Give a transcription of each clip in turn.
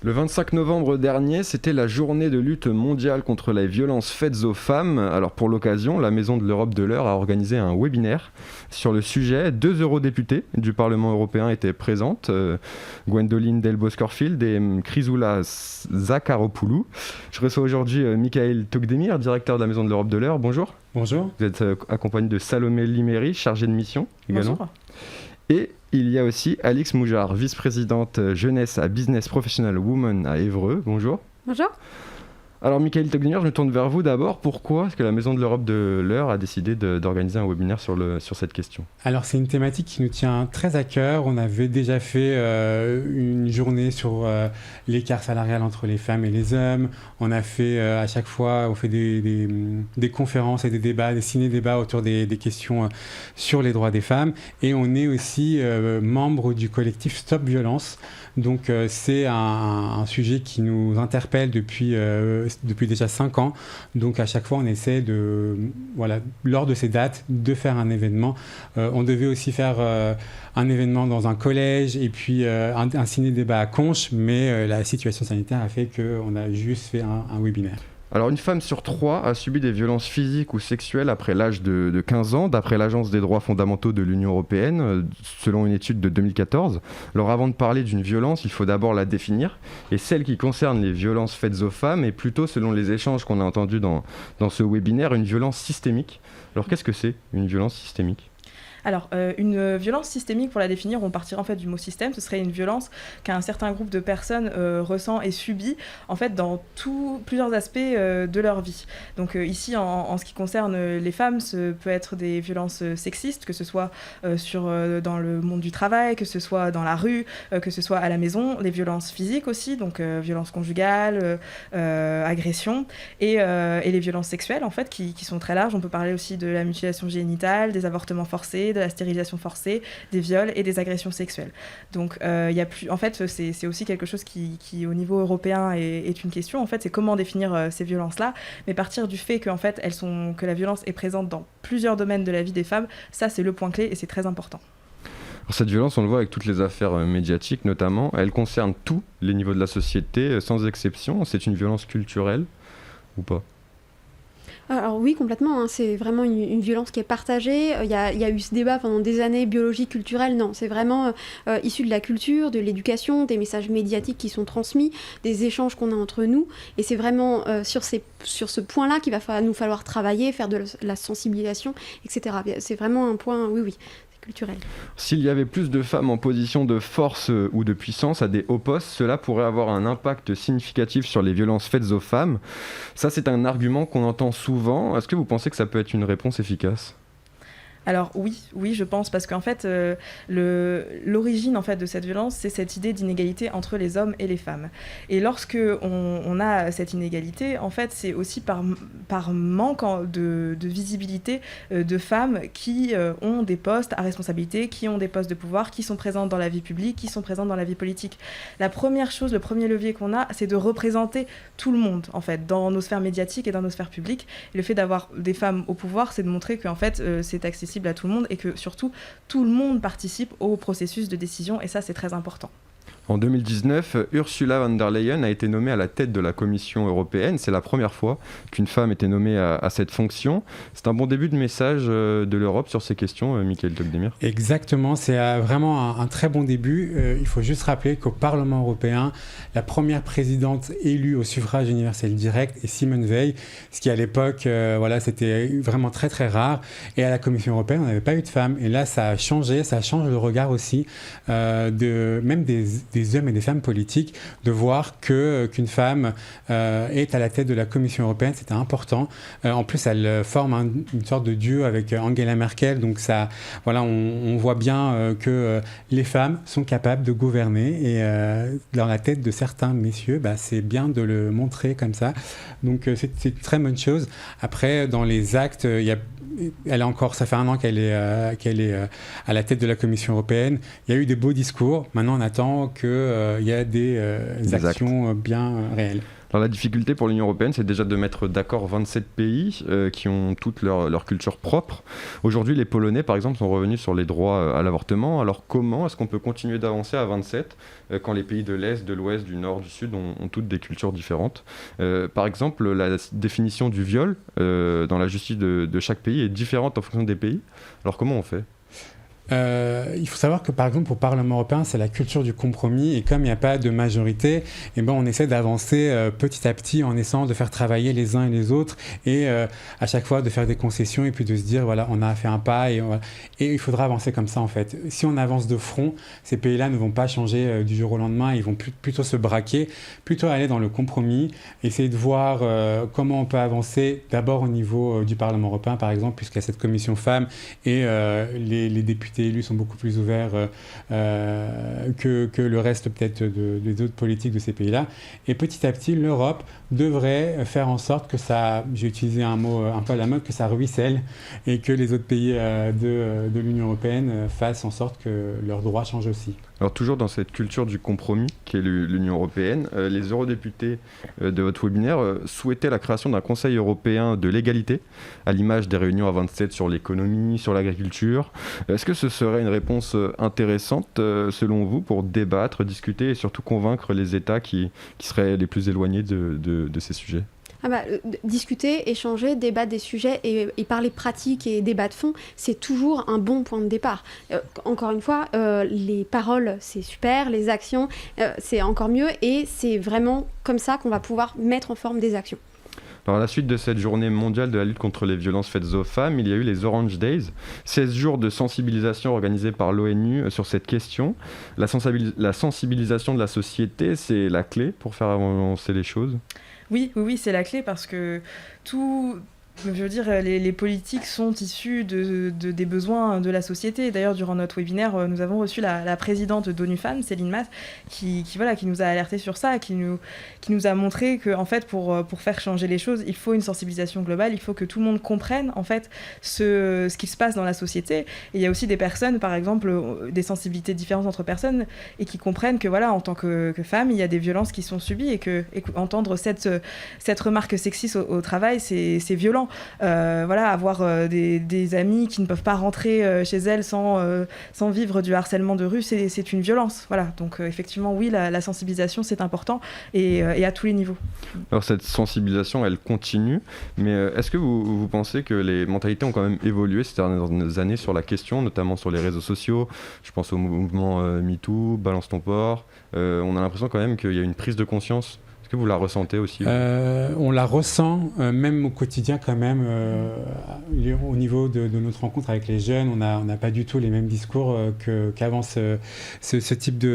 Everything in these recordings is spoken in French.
Le 25 novembre dernier, c'était la journée de lutte mondiale contre les violences faites aux femmes. Alors pour l'occasion, la Maison de l'Europe de l'Eure a organisé un webinaire sur le sujet. 2 eurodéputés du Parlement européen étaient présentes, Gwendoline Delbos-Corfield et Chrysoula Zakharopoulou. Je reçois aujourd'hui Michael Tokdemir, directeur de la Maison de l'Europe de l'Eure. Bonjour. Bonjour. Vous êtes accompagné de Salomé Liméry, chargée de mission également. Bonjour. Et il y a aussi Alix Moujar, vice-présidente jeunesse à Business Professional Women à Évreux. Bonjour. Bonjour. Alors, Michael Tokdemir, je me tourne vers vous d'abord. Pourquoi est-ce que la Maison de l'Europe de l'Eure a décidé d'organiser un webinaire sur cette question ? Alors, c'est une thématique qui nous tient très à cœur. On avait déjà fait une journée sur l'écart salarial entre les femmes et les hommes. On a fait, à chaque fois, on fait des conférences et des débats, des ciné-débats autour des questions sur les droits des femmes. Et on est aussi membre du collectif Stop Violence. Donc, c'est un sujet qui nous interpelle depuis déjà 5 ans. Donc, à chaque fois, on essaie lors de ces dates, de faire un événement. On devait aussi faire un événement dans un collège et puis un ciné-débat à Conches, mais la situation sanitaire a fait qu'on a juste fait un webinaire. Alors, une femme sur 3 a subi des violences physiques ou sexuelles après l'âge de 15 ans, d'après l'Agence des droits fondamentaux de l'Union européenne, selon une étude de 2014. Alors, avant de parler d'une violence, il faut d'abord la définir. Et celle qui concerne les violences faites aux femmes est plutôt, selon les échanges qu'on a entendus dans ce webinaire, une violence systémique. Alors, qu'est-ce que c'est une violence systémique ? Alors, une violence systémique, pour la définir, on partira en fait du mot système. Ce serait une violence qu'un certain groupe de personnes ressent et subit en fait dans plusieurs aspects de leur vie. Donc ici, en ce qui concerne les femmes, ce peut être des violences sexistes, que ce soit dans le monde du travail, que ce soit dans la rue, que ce soit à la maison, les violences physiques aussi, donc violences conjugales, agressions, et les violences sexuelles en fait qui sont très larges. On peut parler aussi de la mutilation génitale, des avortements forcés, de la stérilisation forcée, des viols et des agressions sexuelles. Donc, en fait, c'est aussi quelque chose qui, au niveau européen, est une question. En fait, c'est comment définir ces violences-là, mais partir du fait qu'en fait, que la violence est présente dans plusieurs domaines de la vie des femmes, ça, c'est le point clé et c'est très important. Alors, cette violence, on le voit avec toutes les affaires médiatiques notamment, elle concerne tous les niveaux de la société, sans exception. C'est une violence culturelle ou pas ? Alors oui, complètement, hein. C'est vraiment une violence qui est partagée. Il y a eu ce débat pendant des années, biologie, culturelle, non. C'est vraiment issu de la culture, de l'éducation, des messages médiatiques qui sont transmis, des échanges qu'on a entre nous. Et c'est vraiment sur ce point-là qu'il va nous falloir travailler, faire de la sensibilisation, etc. C'est vraiment un point, oui, culturel. S'il y avait plus de femmes en position de force ou de puissance à des hauts postes, cela pourrait avoir un impact significatif sur les violences faites aux femmes. Ça, c'est un argument qu'on entend souvent. Est-ce que vous pensez que ça peut être une réponse efficace ? Alors oui, je pense, parce qu'en fait, l'origine en fait, de cette violence, c'est cette idée d'inégalité entre les hommes et les femmes. Et lorsque on a cette inégalité, en fait, c'est aussi par manque de visibilité de femmes qui ont des postes à responsabilité, qui ont des postes de pouvoir, qui sont présentes dans la vie publique, qui sont présentes dans la vie politique. La première chose, le premier levier qu'on a, c'est de représenter tout le monde, en fait, dans nos sphères médiatiques et dans nos sphères publiques. Et le fait d'avoir des femmes au pouvoir, c'est de montrer qu'en fait, c'est accessible à tout le monde et que surtout tout le monde participe au processus de décision, et ça c'est très important. En 2019, Ursula von der Leyen a été nommée à la tête de la Commission européenne. C'est la première fois qu'une femme était nommée à cette fonction. C'est un bon début de message de l'Europe sur ces questions, Michael Tokdemir. Exactement, c'est vraiment un très bon début. Il faut juste rappeler qu'au Parlement européen, la première présidente élue au suffrage universel direct est Simone Veil, ce qui à l'époque, c'était vraiment très très rare. Et à la Commission européenne, on n'avait pas eu de femme. Et là, ça a changé, ça change le regard aussi même des hommes et des femmes politiques, de voir qu'une femme est à la tête de la Commission européenne. C'était important. En plus, elle forme une sorte de duo avec Angela Merkel. Donc ça, on voit bien que les femmes sont capables de gouverner, et dans la tête de certains messieurs, c'est bien de le montrer comme ça. Donc c'est une très bonne chose. Après, dans les actes, ça fait 1 an qu'elle est à la tête de la Commission européenne. Il y a eu des beaux discours. Maintenant, on attend qu'il y ait des actions bien réelles. Alors la difficulté pour l'Union européenne, c'est déjà de mettre d'accord 27 pays qui ont toute leur culture propre. Aujourd'hui, les Polonais, par exemple, sont revenus sur les droits à l'avortement. Alors comment est-ce qu'on peut continuer d'avancer à 27 quand les pays de l'Est, de l'Ouest, du Nord, du Sud ont toutes des cultures différentes? Par exemple, la définition du viol dans la justice de chaque pays est différente en fonction des pays. Alors comment on fait ? Il faut savoir que par exemple au Parlement européen c'est la culture du compromis, et comme il n'y a pas de majorité, on essaie d'avancer petit à petit en essayant de faire travailler les uns et les autres, et à chaque fois de faire des concessions, et puis de se dire voilà, on a fait un pas, et il faudra avancer comme ça en fait. Si on avance de front, ces pays-là ne vont pas changer du jour au lendemain, ils vont plutôt se braquer, plutôt aller dans le compromis, essayer de voir comment on peut avancer d'abord au niveau du Parlement européen par exemple, puisqu'il y a cette commission femmes, et les députés élus sont beaucoup plus ouverts que le reste peut-être des autres politiques de ces pays-là. Et petit à petit, l'Europe devrait faire en sorte que ça, j'ai utilisé un mot un peu à la mode, que ça ruisselle, et que les autres pays de l'Union européenne fassent en sorte que leurs droits changent aussi. Alors toujours dans cette culture du compromis qu'est l'Union européenne, les eurodéputés de votre webinaire souhaitaient la création d'un Conseil européen de l'égalité, à l'image des réunions à 27 sur l'économie, sur l'agriculture. Est-ce que ce serait une réponse intéressante selon vous pour débattre, discuter et surtout convaincre les États qui seraient les plus éloignés de ces sujets ? Discuter, échanger, débattre des sujets et parler pratique et débat de fond, c'est toujours un bon point de départ. Encore une fois, les paroles, c'est super, les actions, c'est encore mieux, et c'est vraiment comme ça qu'on va pouvoir mettre en forme des actions. Alors à la suite de cette journée mondiale de la lutte contre les violences faites aux femmes, il y a eu les Orange Days, 16 jours de sensibilisation organisés par l'ONU sur cette question. La sensibilisation de la société, c'est la clé pour faire avancer les choses ? Oui, c'est la clé, parce que les politiques sont issues des besoins de la société. D'ailleurs, durant notre webinaire, nous avons reçu la présidente d'ONU Femmes, Céline Math, qui nous a alerté sur ça, qui nous a montré que, en fait, pour faire changer les choses, il faut une sensibilisation globale, il faut que tout le monde comprenne, en fait, ce qui se passe dans la société. Et il y a aussi des personnes, par exemple, des sensibilités différentes entre personnes, et qui comprennent que, voilà, en tant que femme, il y a des violences qui sont subies, et entendre cette remarque sexiste au travail, c'est violent. Avoir des amis qui ne peuvent pas rentrer chez elles sans vivre du harcèlement de rue, c'est une violence. Voilà. Donc effectivement, oui, la sensibilisation, c'est important, et à tous les niveaux. Alors cette sensibilisation, elle continue, mais est-ce que vous pensez que les mentalités ont quand même évolué ces dernières années sur la question, notamment sur les réseaux sociaux? Je pense au mouvement MeToo, Balance ton porc. On a l'impression quand même qu'il y a une prise de conscience. Est-ce que vous la ressentez aussi? On la ressent, même au quotidien quand même, au niveau de notre rencontre avec les jeunes. On n'a pas du tout les mêmes discours qu'avant ce type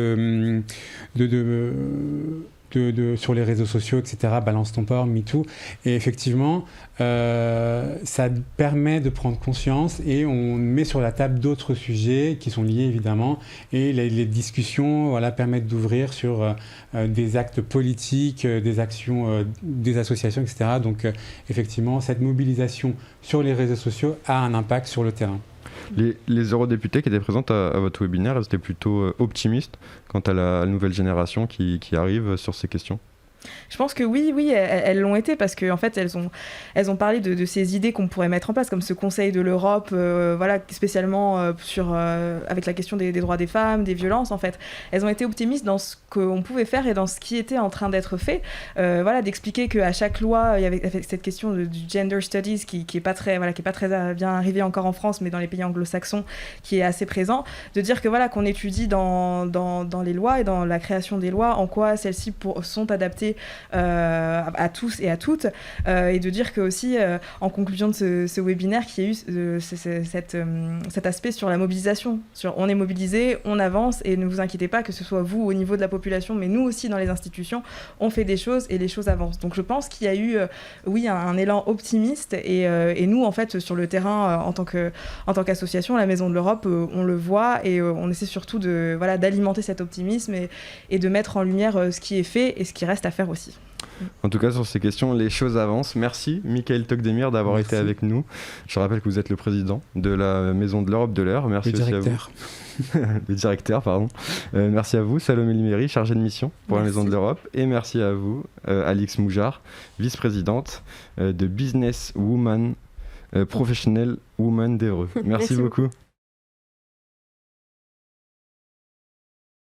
sur les réseaux sociaux, etc., Balance ton porc, MeToo. Et effectivement, ça permet de prendre conscience, et on met sur la table d'autres sujets qui sont liés évidemment, et les discussions permettent d'ouvrir sur des actes politiques, des actions des associations, etc. Donc effectivement, cette mobilisation sur les réseaux sociaux a un impact sur le terrain. Les eurodéputés qui étaient présentes à votre webinaire, elles étaient plutôt optimistes quant à la nouvelle génération qui arrive sur ces questions? Je pense que oui, elles l'ont été, parce qu'en fait, elles ont parlé de ces idées qu'on pourrait mettre en place, comme ce Conseil de l'Europe, spécialement avec la question des droits des femmes, des violences, en fait. Elles ont été optimistes dans ce qu'on pouvait faire et dans ce qui était en train d'être fait. D'expliquer qu'à chaque loi, il y avait cette question du gender studies qui est pas très bien arrivée encore en France, mais dans les pays anglo-saxons, qui est assez présent. De dire que qu'on étudie dans les lois et dans la création des lois, en quoi celles-ci sont adaptées à tous et à toutes, et de dire que aussi en conclusion de ce webinaire qu'il y a eu cet aspect sur la mobilisation, on est mobilisé, on avance, et ne vous inquiétez pas, que ce soit vous au niveau de la population, mais nous aussi dans les institutions, on fait des choses et les choses avancent. Donc je pense qu'il y a eu un élan optimiste, et nous en fait sur le terrain en tant qu'association, la Maison de l'Europe, on le voit, et on essaie surtout d'alimenter cet optimisme et de mettre en lumière ce qui est fait et ce qui reste à faire. faire aussi. En tout cas, sur ces questions, les choses avancent. Merci, Michael Tokdemir, d'avoir été avec nous. Je rappelle que vous êtes le président de la Maison de l'Europe de l'Heure. Merci aussi à vous. Le directeur, pardon. Merci à vous, Salomé Liméry, chargée de mission pour la Maison de l'Europe. Et merci à vous, Alix Moujard, vice-présidente de Business Woman, Professional Woman d'Evreux. Merci beaucoup.